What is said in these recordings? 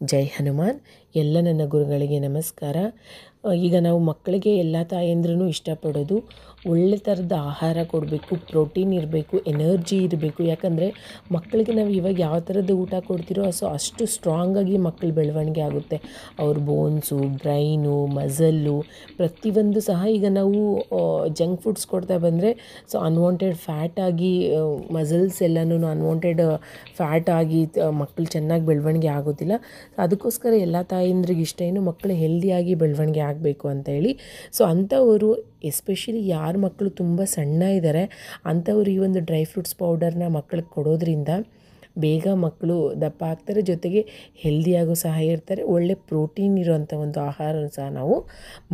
ಜೈ ಹನುಮಾನ್. ಎಲ್ಲ ನನ್ನ ಗುರುಗಳಿಗೆ ನಮಸ್ಕಾರ. ಈಗ ನಾವು ಮಕ್ಕಳಿಗೆ ಎಲ್ಲ ತಾಯಂದ್ರೂ ಇಷ್ಟಪಡೋದು ಒಳ್ಳೆ ಥರದ ಆಹಾರ ಕೊಡಬೇಕು, ಪ್ರೋಟೀನ್ ಇರಬೇಕು, ಎನರ್ಜಿ ಇರಬೇಕು. ಯಾಕಂದರೆ ಮಕ್ಕಳಿಗೆ ನಾವು ಇವಾಗ ಯಾವ ಥರದ ಊಟ ಕೊಡ್ತಿರೋ ಅಷ್ಟು ಸ್ಟ್ರಾಂಗಾಗಿ ಮಕ್ಕಳ ಬೆಳವಣಿಗೆ ಆಗುತ್ತೆ. ಅವ್ರ ಬೋನ್ಸು, ಬ್ರೈನು, ಮಸಲ್ಲು ಪ್ರತಿಯೊಂದು ಸಹ ಈಗ ನಾವು ಜಂಕ್ ಫುಡ್ಸ್ ಕೊಡ್ತಾ ಬಂದರೆ ಅನ್ವಾಂಟೆಡ್ ಫ್ಯಾಟ್ ಆಗಿ ಮಸಲ್ಸ್ ಎಲ್ಲನೂ ಅನ್ವಾಂಟೆಡ್ ಫ್ಯಾಟ್ ಆಗಿ ಮಕ್ಕಳು ಚೆನ್ನಾಗಿ ಬೆಳವಣಿಗೆ ಆಗೋದಿಲ್ಲ. ಅದಕ್ಕೋಸ್ಕರ ಎಲ್ಲ ತಾಯಂದ್ರಿಗೆ ಇಷ್ಟ ಏನು, ಮಕ್ಕಳು ಹೆಲ್ದಿಯಾಗಿ ಬೆಳವಣಿಗೆ ಆಗಬೇಕು ಅಂತ ಹೇಳಿ. ಅಂಥವರು ಎಸ್ಪೆಷಲಿ ಯಾರ ಮಕ್ಕಳು ತುಂಬ ಸಣ್ಣ ಇದ್ದಾರೆ ಅಂಥವ್ರು ಈ ಒಂದು ಡ್ರೈ ಫ್ರೂಟ್ಸ್ ಪೌಡರ್ನ ಮಕ್ಕಳಿಗೆ ಕೊಡೋದ್ರಿಂದ ಬೇಗ ಮಕ್ಕಳು ದಪ್ಪ ಆಗ್ತಾರೆ, ಜೊತೆಗೆ ಹೆಲ್ದಿಯಾಗೂ ಸಹ ಇರ್ತಾರೆ. ಒಳ್ಳೆ ಪ್ರೋಟೀನ್ ಇರೋವಂಥ ಒಂದು ಆಹಾರನ ಸಹ ನಾವು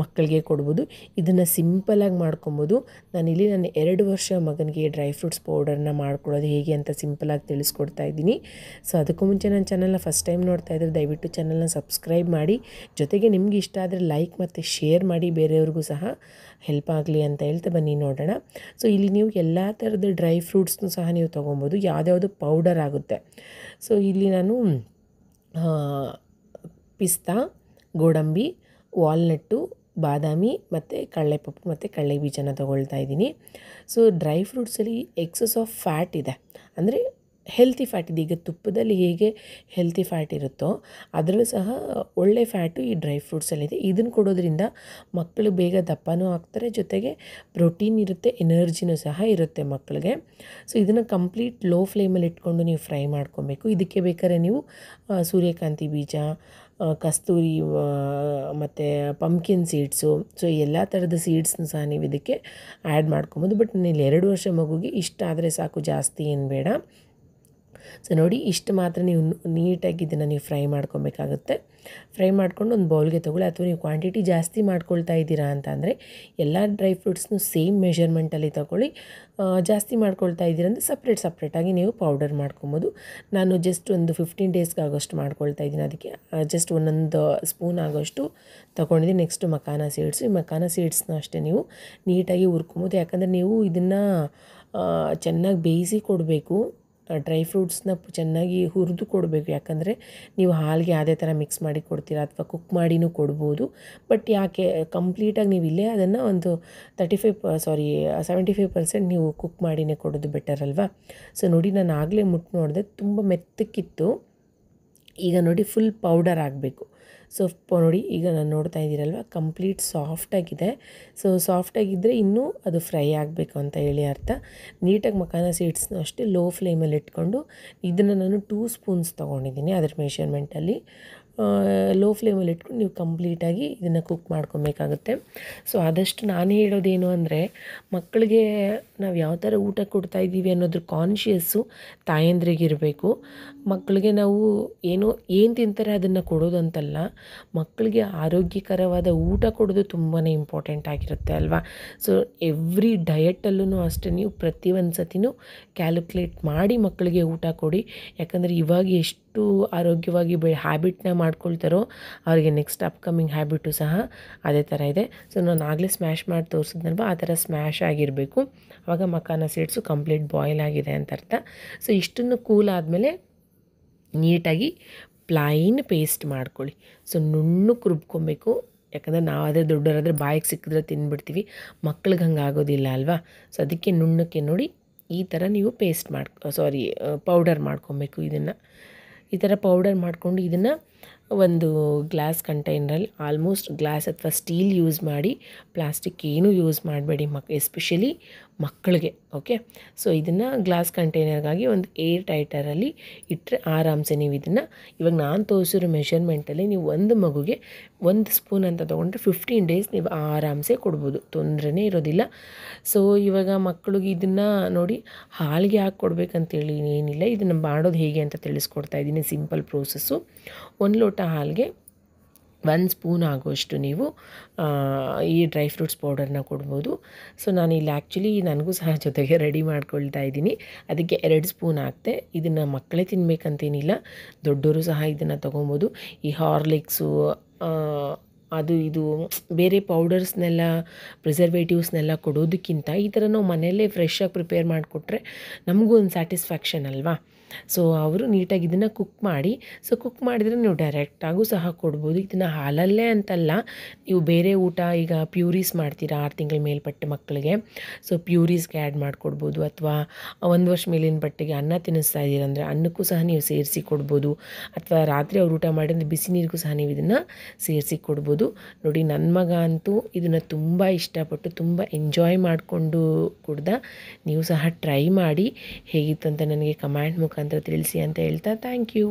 ಮಕ್ಕಳಿಗೆ ಕೊಡ್ಬೋದು. ಇದನ್ನು ಸಿಂಪಲಾಗಿ ಮಾಡ್ಕೊಬೋದು. ನಾನಿಲ್ಲಿ ನನ್ನ 2 ವರ್ಷ ಮಗನಿಗೆ ಡ್ರೈ ಫ್ರೂಟ್ಸ್ ಪೌಡರ್ನ ಮಾಡ್ಕೊಳ್ಳೋದು ಹೇಗೆ ಅಂತ ಸಿಂಪಲಾಗಿ ತಿಳಿಸ್ಕೊಡ್ತಾ ಇದ್ದೀನಿ. ಅದಕ್ಕೂ ಮುಂಚೆ ನನ್ನ ಚಾನಲ್ನ ಫಸ್ಟ್ ಟೈಮ್ ನೋಡ್ತಾ ಇದ್ದರೆ ದಯವಿಟ್ಟು ಚಾನಲ್ನ ಸಬ್ಸ್ಕ್ರೈಬ್ ಮಾಡಿ, ಜೊತೆಗೆ ನಿಮ್ಗೆ ಇಷ್ಟ ಆದರೆ ಲೈಕ್ ಮತ್ತು ಶೇರ್ ಮಾಡಿ, ಬೇರೆಯವ್ರಿಗೂ ಸಹ ಹೆಲ್ಪ್ ಆಗಲಿ ಅಂತ ಹೇಳ್ತಾ ಬನ್ನಿ ನೋಡೋಣ. ಇಲ್ಲಿ ನೀವು ಎಲ್ಲ ಥರದ ಡ್ರೈ ಫ್ರೂಟ್ಸ್ನೂ ಸಹ ನೀವು ತೊಗೊಬೋದು, ಯಾವುದ್ಯಾವುದು ಪೌಡರ್ ಆಗುತ್ತೆ. ಇಲ್ಲಿ ನಾನು ಪಿಸ್ತಾ, ಗೋಡಂಬಿ, ವಾಲ್ನಟ್ಟು, ಬಾದಾಮಿ ಮತ್ತು ಕಡಲೆಪಪ್ಪು ಮತ್ತು ಕಡಲೆ ಬೀಜನ ತೊಗೊಳ್ತಾ ಇದ್ದೀನಿ. ಡ್ರೈ ಫ್ರೂಟ್ಸಲ್ಲಿ ಎಕ್ಸಸ್ ಆಫ್ ಫ್ಯಾಟ್ ಇದೆ, ಅಂದರೆ ಹೆಲ್ತಿ ಫ್ಯಾಟ್ ಇದೆ. ಈಗ ತುಪ್ಪದಲ್ಲಿ ಹೇಗೆ ಹೆಲ್ತಿ ಫ್ಯಾಟ್ ಇರುತ್ತೋ ಅದರಲ್ಲೂ ಸಹ ಒಳ್ಳೆ ಫ್ಯಾಟು ಈ ಡ್ರೈ ಫ್ರೂಟ್ಸಲ್ಲಿದೆ. ಇದನ್ನು ಕೊಡೋದ್ರಿಂದ ಮಕ್ಕಳು ಬೇಗ ದಪ್ಪನೂ ಆಗ್ತಾರೆ, ಜೊತೆಗೆ ಪ್ರೋಟೀನ್ ಇರುತ್ತೆ, ಎನರ್ಜಿನೂ ಸಹ ಇರುತ್ತೆ ಮಕ್ಕಳಿಗೆ. ಇದನ್ನು ಕಂಪ್ಲೀಟ್ ಲೋ ಫ್ಲೇಮಲ್ಲಿ ಇಟ್ಕೊಂಡು ನೀವು ಫ್ರೈ ಮಾಡ್ಕೊಬೇಕು. ಇದಕ್ಕೆ ಬೇಕಾದ್ರೆ ನೀವು ಸೂರ್ಯಕಾಂತಿ ಬೀಜ, ಕಸ್ತೂರಿ ಮತ್ತು ಪಂಪ್ಕಿನ್ ಸೀಡ್ಸು, ಎಲ್ಲ ಥರದ ಸೀಡ್ಸ್ನ ಸಹ ನೀವು ಇದಕ್ಕೆ ಆ್ಯಡ್ ಮಾಡ್ಕೊಬೋದು. ಬಟ್ ಇಲ್ಲಿ 2 ವರ್ಷ ಮಗುಗೆ ಇಷ್ಟ ಆದರೆ ಸಾಕು, ಜಾಸ್ತಿ ಏನು ಬೇಡ. ನೋಡಿ, ಇಷ್ಟು ಮಾತ್ರ ನೀವು ನೀಟಾಗಿ ಇದನ್ನು ನೀವು ಫ್ರೈ ಮಾಡ್ಕೊಬೇಕಾಗುತ್ತೆ. ಫ್ರೈ ಮಾಡ್ಕೊಂಡು ಒಂದು ಬೌಲ್ಗೆ ತೊಗೊಳ್ಳಿ. ಅಥವಾ ನೀವು ಕ್ವಾಂಟಿಟಿ ಜಾಸ್ತಿ ಮಾಡ್ಕೊಳ್ತಾ ಇದ್ದೀರಾ ಅಂತ ಅಂದರೆ ಎಲ್ಲ ಡ್ರೈ ಫ್ರೂಟ್ಸ್ನು ಸೇಮ್ ಮೆಷರ್ಮೆಂಟಲ್ಲಿ ತೊಗೊಳ್ಳಿ. ಜಾಸ್ತಿ ಮಾಡ್ಕೊಳ್ತಾ ಇದ್ದೀರಾ ಅಂದರೆ ಸಪ್ರೇಟಾಗಿ ನೀವು ಪೌಡರ್ ಮಾಡ್ಕೊಬೋದು. ನಾನು ಜಸ್ಟ್ ಒಂದು 15 ಡೇಸ್ಗೆ ಆಗೋಷ್ಟು ಮಾಡ್ಕೊಳ್ತಾ ಇದ್ದೀನಿ. ಅದಕ್ಕೆ ಜಸ್ಟ್ 1 ಸ್ಪೂನ್ ಆಗೋಷ್ಟು ತೊಗೊಂಡಿದ್ದೀನಿ. Next makhana seeds. ಈ ಮಕಾನ ಸೀಡ್ಸ್ನ ಅಷ್ಟೇ ನೀವು ನೀಟಾಗಿ ಹುರ್ಕೊಬೋದು. ಯಾಕಂದರೆ ನೀವು ಇದನ್ನು ಚೆನ್ನಾಗಿ ಬೇಯಿಸಿ ಕೊಡಬೇಕು. ಡ್ರೈ ಫ್ರೂಟ್ಸ್ನ ಚೆನ್ನಾಗಿ ಹುರಿದು ಕೊಡಬೇಕು. ಯಾಕಂದರೆ ನೀವು ಹಾಲಿಗೆ ಅದೇ ಥರ ಮಿಕ್ಸ್ ಮಾಡಿ ಕೊಡ್ತೀರಾ ಅಥವಾ ಕುಕ್ ಮಾಡಿನೂ ಕೊಡ್ಬೋದು. ಬಟ್ ಯಾಕೆ ಕಂಪ್ಲೀಟಾಗಿ ನೀವು ಇಲ್ಲೇ ಅದನ್ನು ಒಂದು 75% ನೀವು ಕುಕ್ ಮಾಡಿನೇ ಕೊಡೋದು ಬೆಟರ್ ಅಲ್ವಾ. ನೋಡಿ, ನಾನು ಆಗಲೇ ನೋಡಿದೆ, ತುಂಬ ಮೆತ್ತಕ್ಕಿತ್ತು. ಈಗ ನೋಡಿ ಫುಲ್ ಪೌಡರ್ ಆಗಬೇಕು. ನೋಡಿ, ಈಗ ನಾನು ನೋಡ್ತಾ ಇದ್ದೀರಲ್ವ, ಕಂಪ್ಲೀಟ್ ಸಾಫ್ಟಾಗಿದೆ. ಸಾಫ್ಟಾಗಿದ್ದರೆ ಇನ್ನೂ ಅದು ಫ್ರೈ ಆಗಬೇಕು ಅಂತ ಹೇಳಿ ಅರ್ಥ. ನೀಟಾಗಿ ಮಕಾನ ಸೀಡ್ಸ್ನ ಅಷ್ಟೇ ಲೋ ಫ್ಲೇಮಲ್ಲಿ ಇಟ್ಕೊಂಡು ಇದನ್ನು ನಾನು 2 ಸ್ಪೂನ್ಸ್ ತೊಗೊಂಡಿದ್ದೀನಿ ಅದರ ಮೆಷರ್ಮೆಂಟಲ್ಲಿ. ಲೋ ಫ್ಲೇಮಲ್ಲಿ ಇಟ್ಕೊಂಡು ನೀವು ಕಂಪ್ಲೀಟಾಗಿ ಇದನ್ನು ಕುಕ್ ಮಾಡ್ಕೊಬೇಕಾಗುತ್ತೆ. ಆದಷ್ಟು ನಾನು ಹೇಳೋದೇನು ಅಂದರೆ, ಮಕ್ಕಳಿಗೆ ನಾವು ಯಾವ ಥರ ಊಟ ಕೊಡ್ತಾ ಇದ್ದೀವಿ ಅನ್ನೋದ್ರ ಕಾನ್ಷಿಯಸ್ಸು ತಾಯಂದ್ರಿಗಿರಬೇಕು. ಮಕ್ಕಳಿಗೆ ನಾವು ಏನು ತಿಂತಾರೆ ಅದನ್ನು ಕೊಡೋದು ಅಂತಲ್ಲ, ಮಕ್ಕಳಿಗೆ ಆರೋಗ್ಯಕರವಾದ ಊಟ ಕೊಡೋದು ತುಂಬಾ ಇಂಪಾರ್ಟೆಂಟ್ ಆಗಿರುತ್ತೆ ಅಲ್ವಾ. ಎವ್ರಿ ಡಯಟಲ್ಲೂ ಅಷ್ಟೇ ನೀವು ಪ್ರತಿಯೊಂದು ಸತಿನೂ ಕ್ಯಾಲ್ಕುಲೇಟ್ ಮಾಡಿ ಮಕ್ಕಳಿಗೆ ಊಟ ಕೊಡಿ. ಯಾಕಂದರೆ ಇವಾಗ ಎಷ್ಟು ಆರೋಗ್ಯವಾಗಿ ಹ್ಯಾಬಿಟ್ನ ಮಾಡ್ಕೊಳ್ತಾರೋ ಅವರಿಗೆ ನೆಕ್ಸ್ಟ್ ಅಪ್ಕಮಿಂಗ್ ಹ್ಯಾಬಿಟು ಸಹ ಅದೇ ಥರ ಇದೆ. ನಾನು ಆಗಲೇ ಸ್ಮ್ಯಾಶ್ ಮಾಡಿ ತೋರಿಸಿದ್ನಲ್ವ, ಆ ಥರ ಸ್ಮ್ಯಾಶ್ ಆಗಿರಬೇಕು. ಆವಾಗ ಮಕಾನ ಸೀಡ್ಸು ಕಂಪ್ಲೀಟ್ ಬಾಯ್ಲ್ ಆಗಿದೆ ಅಂತ ಅರ್ಥ. ಇಷ್ಟನ್ನು ಕೂಲ್ ಆದಮೇಲೆ ನೀಟಾಗಿ ಪ್ಲೈನ್ ಪೇಸ್ಟ್ ಮಾಡ್ಕೊಳ್ಳಿ. ನುಣ್ಣಗೆ ರುಬ್ಕೊಬೇಕು. ಯಾಕಂದರೆ ನಾವಾದರೆ ದೊಡ್ಡವರಾದರೆ ಬಾಯಿಗೆ ಸಿಕ್ಕಿದ್ರೆ ತಿಂದುಬಿಡ್ತೀವಿ, ಮಕ್ಳಿಗೆ ಹಂಗೆ ಆಗೋದಿಲ್ಲ ಅಲ್ವಾ. ಅದಕ್ಕೆ ನುಣ್ಣಕ್ಕೆ ನೋಡಿ ಈ ಥರ ನೀವು ಪೌಡರ್ ಮಾಡ್ಕೊಬೇಕು. ಇದನ್ನು ಈ ಥರ ಪೌಡರ್ ಮಾಡಿಕೊಂಡು ಇದನ್ನು ಒಂದು ಗ್ಲಾಸ್ ಕಂಟೈನರಲ್ಲಿ, ಆಲ್ಮೋಸ್ಟ್ ಗ್ಲಾಸ್ ಅಥವಾ ಸ್ಟೀಲ್ ಯೂಸ್ ಮಾಡಿ, ಪ್ಲಾಸ್ಟಿಕ್ ಏನೂ ಯೂಸ್ ಮಾಡಬೇಡಿ ಎಸ್ಪೆಷಲಿ ಮಕ್ಕಳಿಗೆ. ಓಕೆ, ಇದನ್ನು ಗ್ಲಾಸ್ ಕಂಟೈನರ್ಗಾಗಿ ಒಂದು ಏರ್ ಟೈಟರಲ್ಲಿ ಇಟ್ಟರೆ ಆರಾಮ್ಸೆ ನೀವು ಇದನ್ನು, ಇವಾಗ ನಾನು ತೋರಿಸಿರೋ ಮೆಷರ್ಮೆಂಟಲ್ಲಿ ನೀವು ಒಂದು ಮಗುಗೆ 1 ಸ್ಪೂನ್ ಅಂತ ತೊಗೊಂಡ್ರೆ 15 ಡೇಸ್ ನೀವು ಆರಾಮ್ಸೆ ಕೊಡ್ಬೋದು, ತೊಂದರೆನೇ ಇರೋದಿಲ್ಲ. ಇವಾಗ ಮಕ್ಕಳಿಗೆ ಇದನ್ನು ನೋಡಿ, ಹಾಲಿಗೆ ಹಾಕಿ ಕೊಡಬೇಕಂತೇಳಿ ಏನಿಲ್ಲ, ಇದನ್ನು ಮಾಡೋದು ಹೇಗೆ ಅಂತ ತಿಳಿಸ್ಕೊಡ್ತಾ ಇದ್ದೀನಿ. Simple process. 1 ಲೋಟ ಹಾಲಿಗೆ 1 ಸ್ಪೂನ್ ಆಗೋಷ್ಟು ನೀವು ಈ ಡ್ರೈ ಫ್ರೂಟ್ಸ್ ಪೌಡರ್ನ ಕೊಡ್ಬೋದು. ನಾನಿಲ್ಲಿ ಆ್ಯಕ್ಚುಲಿ ನನಗೂ ಸಹ ಜೊತೆಗೆ ರೆಡಿ ಮಾಡ್ಕೊಳ್ತಾ ಇದ್ದೀನಿ, ಅದಕ್ಕೆ 2 ಸ್ಪೂನ್ ಹಾಕ್ತೆ. ಇದನ್ನು ಮಕ್ಕಳೇ ತಿನ್ನಬೇಕಂತೇನಿಲ್ಲ, ದೊಡ್ಡವರು ಸಹ ಇದನ್ನು ತೊಗೊಬೋದು. ಈ ಹಾರ್ಲಿಕ್ಸು ಅದು ಇದು ಬೇರೆ ಪೌಡರ್ಸ್ನೆಲ್ಲ, ಪ್ರಿಸರ್ವೇಟಿವ್ಸ್ನೆಲ್ಲ ಕೊಡೋದಕ್ಕಿಂತ ಈ ಥರ ನಾವು ಮನೆಯಲ್ಲೇ ಫ್ರೆಶ್ಶಾಗಿ ಪ್ರಿಪೇರ್ ಮಾಡಿಕೊಟ್ರೆ ನಮಗೂ ಒಂದು ಸ್ಯಾಟಿಸ್ಫ್ಯಾಕ್ಷನ್ ಅಲ್ವಾ. ಸೊ ಅವರು ನೀಟಾಗಿ ಇದನ್ನು ಕುಕ್ ಮಾಡಿ, ಸೊ ಕುಕ್ ಮಾಡಿದರೆ ನೀವು ಡೈರೆಕ್ಟಾಗೂ ಸಹ ಕೊಡ್ಬೋದು. ಇದನ್ನು ಹಾಲಲ್ಲೇ ಅಂತಲ್ಲ, ನೀವು ಬೇರೆ ಊಟ ಈಗ ಪ್ಯೂರೀಸ್ ಮಾಡ್ತೀರಾ 6 ತಿಂಗಳ ಮೇಲ್ಪಟ್ಟ ಮಕ್ಕಳಿಗೆ, ಸೊ ಪ್ಯೂರೀಸ್ಗೆ ಆ್ಯಡ್ ಮಾಡಿಕೊಡ್ಬೋದು. ಅಥವಾ 1 ವರ್ಷ ಮೇಲಿನ ಪಟ್ಟಿಗೆ ಅನ್ನ ತಿನ್ನಿಸ್ತಾ ಇದ್ದೀರಂದರೆ ಅನ್ನಕ್ಕೂ ಸಹ ನೀವು ಸೇರಿಸಿ ಕೊಡ್ಬೋದು. ಅಥವಾ ರಾತ್ರಿ ಅವ್ರು ಊಟ ಮಾಡಿದ್ರೆ ಬಿಸಿ ನೀರಿಗೂ ಸಹ ನೀವು ಇದನ್ನು ಸೇರಿಸಿ ಕೊಡ್ಬೋದು. ನೋಡಿ ನನ್ನ ಮಗ ಅಂತೂ ಇದನ್ನು ತುಂಬ ಇಷ್ಟಪಟ್ಟು ತುಂಬ ಎಂಜಾಯ್ ಮಾಡಿಕೊಂಡು ಕುಡ್ದ. ನೀವು ಸಹ ಟ್ರೈ ಮಾಡಿ, ಹೇಗಿತ್ತು ಅಂತ ನನಗೆ ಕಮೆಂಟ್ ಮುಖಾಂತರ ತಿಳಿಸಿ ಅಂತ ಹೇಳ್ತಾ ಥ್ಯಾಂಕ್ ಯು.